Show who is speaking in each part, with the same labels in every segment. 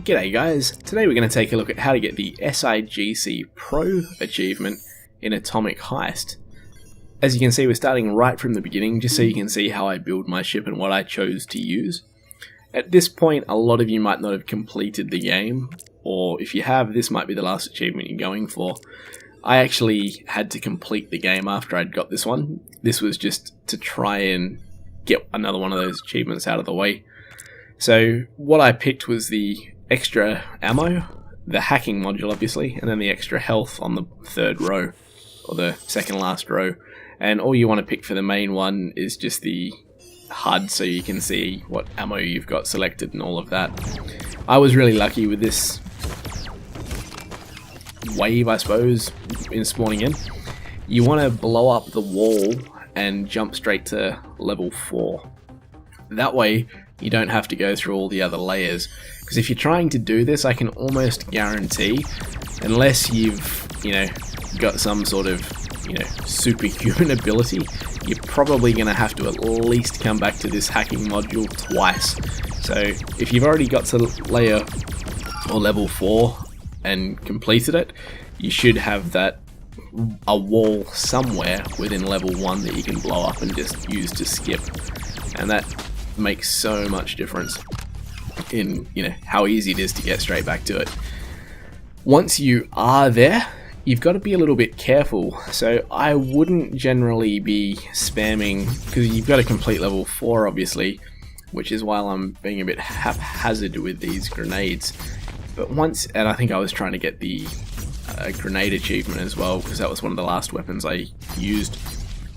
Speaker 1: G'day guys, today we're going to take a look at how to get the SIGC Pro Achievement in Atomic Heist. As you can see, we're starting right from the beginning, just so you can see how I build my ship and what I chose to use. At this point, a lot of you might not have completed the game, or if you have, this might be the last achievement you're going for. I actually had to complete the game after I'd got this one. This was just to try and get another one of those achievements out of the way. So what I picked was the extra ammo, the hacking module obviously, and then the extra health on the third row, or the second last row. And all you want to pick for the main one is just the HUD, so you can see what ammo you've got selected and all of that. I was really lucky with this wave, I suppose, in spawning in. You want to blow up the wall and jump straight to level 4. That way you don't have to go through all the other layers, because if you're trying to do this, I can almost guarantee, unless you've, got some sort of, superhuman ability, you're probably going to have to at least come back to this hacking module twice. So if you've already got to layer or level 4 and completed it, you should have a wall somewhere within level 1 that you can blow up and just use to skip, and that makes so much difference in how easy it is to get straight back to it. Once you are there, you've got to be a little bit careful. So I wouldn't generally be spamming, because you've got to complete level 4 obviously, which is why I'm being a bit haphazard with these grenades. But and I think I was trying to get the grenade achievement as well, because that was one of the last weapons I used.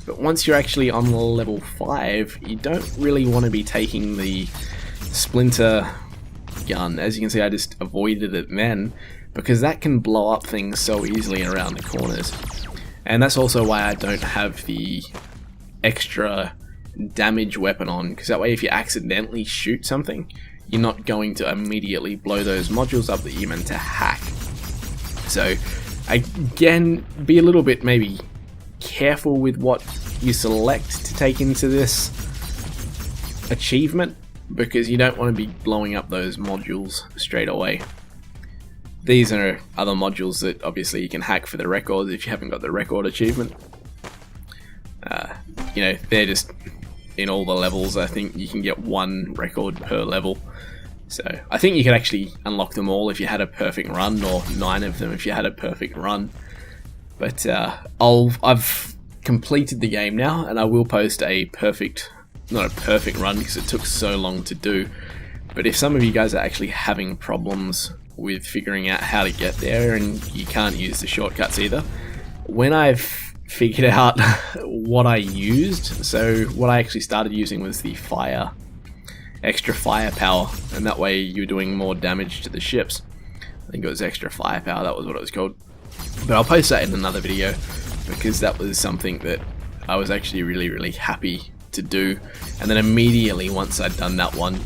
Speaker 1: But once you're actually on level 5, you don't really want to be taking the splinter gun. As you can see, I just avoided it then, because that can blow up things so easily around the corners. And that's also why I don't have the extra damage weapon on, because that way if you accidentally shoot something, you're not going to immediately blow those modules up that you're meant to hack. So again, be a little bit maybe careful with what you select to take into this achievement, because you don't want to be blowing up those modules straight away. These are other modules that obviously you can hack for the records if you haven't got the record achievement. They're just in all the levels. I think you can get 1 record per level. So I think you could actually unlock them all if you had a perfect run, or 9 of them if you had a perfect run. But I've completed the game now, and I will post not a perfect run because it took so long to do. But if some of you guys are actually having problems with figuring out how to get there and you can't use the shortcuts either, when I've figured out what I used, so what I actually started using was the extra firepower, and that way you're doing more damage to the ships. I think it was extra firepower, that was what it was called. But I'll post that in another video, because that was something that I was actually really, really happy to do. And then immediately once I'd done that one,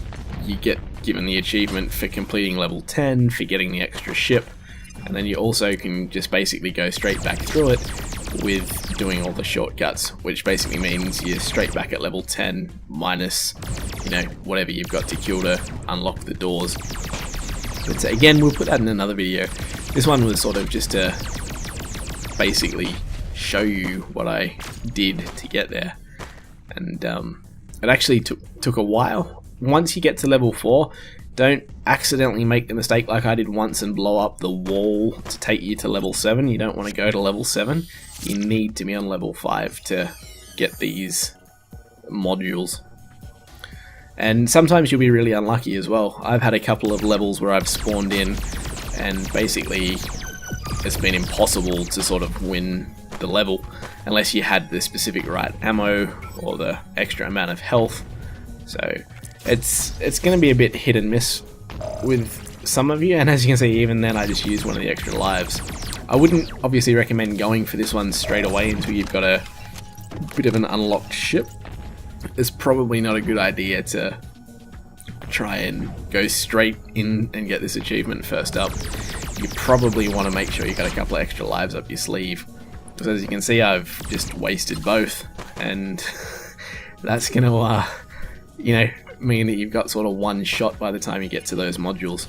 Speaker 1: you get given the achievement for completing level 10, for getting the extra ship, and then you also can just basically go straight back through it with doing all the shortcuts, which basically means you're straight back at level 10 minus, whatever you've got to kill to unlock the doors. But again, we'll put that in another video. This one was sort of just to basically show you what I did to get there, and it actually took a while. Once you get to level 4, don't accidentally make the mistake like I did once and blow up the wall to take you to level 7. You don't want to go to level 7. You need to be on level 5 to get these modules. And sometimes you'll be really unlucky as well. I've had a couple of levels where I've spawned in and basically it's been impossible to sort of win the level unless you had the specific right ammo or the extra amount of health. So it's going to be a bit hit and miss with some of you, and as you can see, even then I just used one of the extra lives. I wouldn't obviously recommend going for this one straight away until you've got a bit of an unlocked ship. It's probably not a good idea to try and go straight in and get this achievement first up. You probably want to make sure you've got a couple of extra lives up your sleeve, because as you can see, I've just wasted both, and that's going to mean that you've got sort of one shot by the time you get to those modules.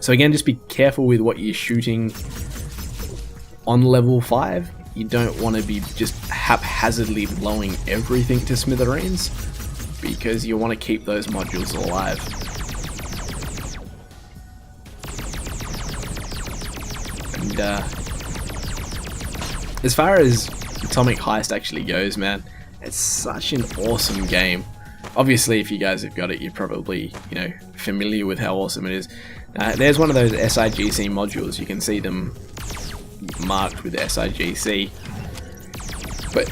Speaker 1: So again, just be careful with what you're shooting on level 5. You don't want to be just haphazardly blowing everything to smithereens, because you want to keep those modules alive. And as far as Atomic Heist actually goes, man, it's such an awesome game. Obviously, if you guys have got it, you're probably, you know, familiar with how awesome it is. There's one of those SIGC modules. You can see them marked with SIGC. But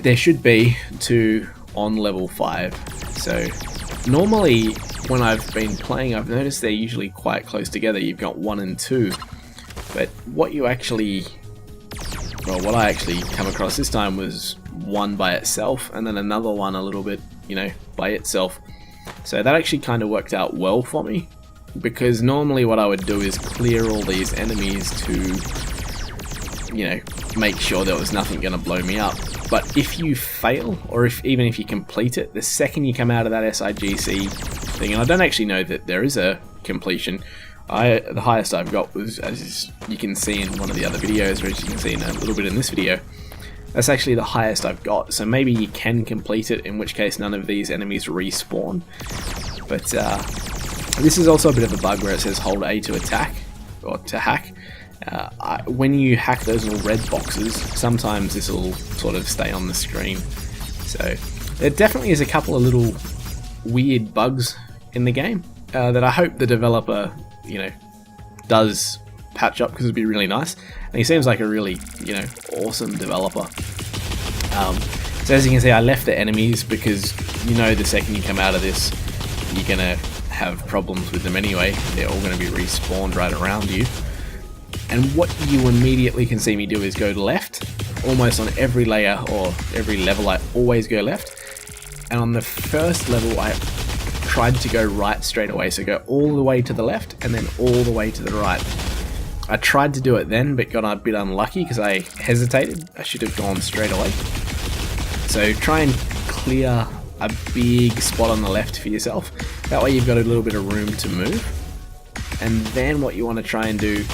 Speaker 1: there should be 2 on level 5. So normally when I've been playing, I've noticed they're usually quite close together. You've got 1 and 2. But what I actually come across this time was 1 by itself, and then another one a little bit, you know, by itself. So that actually kind of worked out well for me, because normally what I would do is clear all these enemies to, you know, make sure there was nothing going to blow me up. But if you fail, or even if you complete it, the second you come out of that SIGC thing, and I don't actually know that there is a completion. The highest I've got was, as you can see in one of the other videos, or as you can see in a little bit in this video, that's actually the highest I've got. So maybe you can complete it, in which case none of these enemies respawn. But this is also a bit of a bug where it says hold A to attack, or to hack. When you hack those little red boxes, sometimes this will sort of stay on the screen. So there definitely is a couple of little weird bugs in the game that I hope the developer, you know, does patch up, because it'd be really nice. And he seems like a really, you know, awesome developer. So as you can see, I left the enemies because, you know, the second you come out of this, you're gonna have problems with them anyway. They're all gonna be respawned right around you. And what you immediately can see me do is go left. Almost on every layer or every level, I always go left. And on the first level, I tried to go right straight away. So go all the way to the left and then all the way to the right. I tried to do it then, but got a bit unlucky because I hesitated. I should have gone straight away. So try and clear a big spot on the left for yourself. That way you've got a little bit of room to move. And then what you want to try and do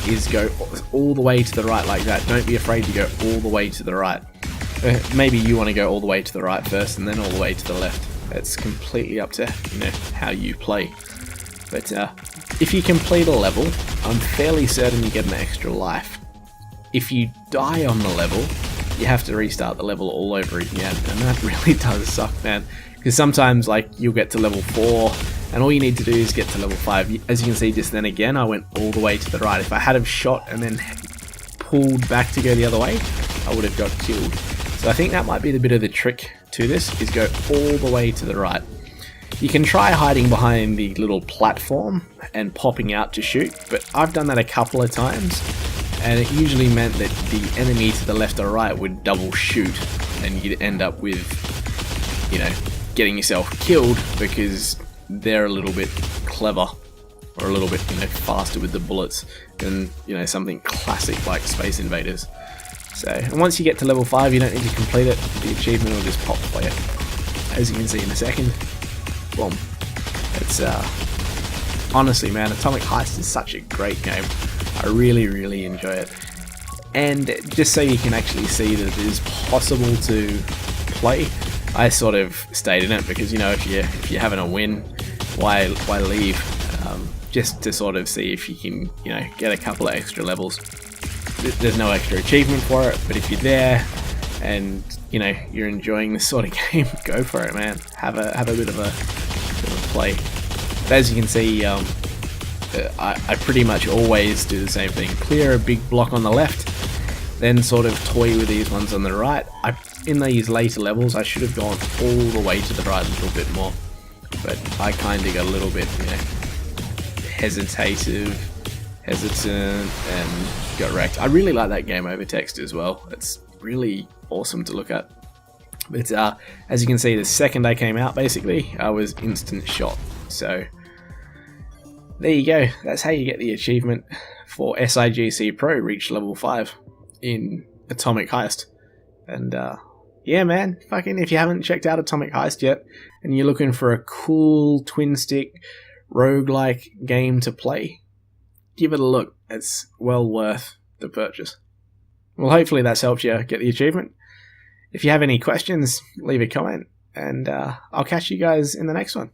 Speaker 1: is go all the way to the right like that. Don't be afraid to go all the way to the right. Maybe you want to go all the way to the right first and then all the way to the left. It's completely up to, you know, how you play. But if you complete a level, I'm fairly certain you get an extra life. If you die on the level, you have to restart the level all over again, and that really does suck, man. Because sometimes, like, you'll get to level 4, and all you need to do is get to level 5. As you can see, just then again, I went all the way to the right. If I had have shot and then pulled back to go the other way, I would have got killed. So I think that might be the bit of the trick to this, is go all the way to the right. You can try hiding behind the little platform and popping out to shoot, but I've done that a couple of times, and it usually meant that the enemy to the left or right would double shoot, and you'd end up with, you know, getting yourself killed because they're a little bit clever, or a little bit, you know, faster with the bullets than, you know, something classic like Space Invaders. So, and once you get to level 5, you don't need to complete it. The achievement will just pop for you, as you can see in a second. Boom. It's honestly, man, Atomic Heist is such a great game. I really, really enjoy it. And just so you can actually see that it is possible to play, I sort of stayed in it because, you know, if you're having a win, why leave? Just to sort of see if you can, you know, get a couple of extra levels. There's no extra achievement for it, but if you're there and, you know, you're enjoying this sort of game, go for it, man. Have a bit of a play. But as you can see, I pretty much always do the same thing. Clear a big block on the left, then sort of toy with these ones on the right. In these later levels, I should have gone all the way to the right a little bit more, but I kind of got a little bit, you know, hesitant, and got wrecked. I really like that game over text as well. It's really awesome to look at. But as you can see, the second I came out, basically, I was instant shot. So there you go. That's how you get the achievement for SIGC Pro, reach level 5 in Atomic Heist. And yeah, man, fucking if you haven't checked out Atomic Heist yet, and you're looking for a cool twin stick roguelike game to play, give it a look. It's well worth the purchase. Well, hopefully that's helped you get the achievement. If you have any questions, leave a comment, and I'll catch you guys in the next one.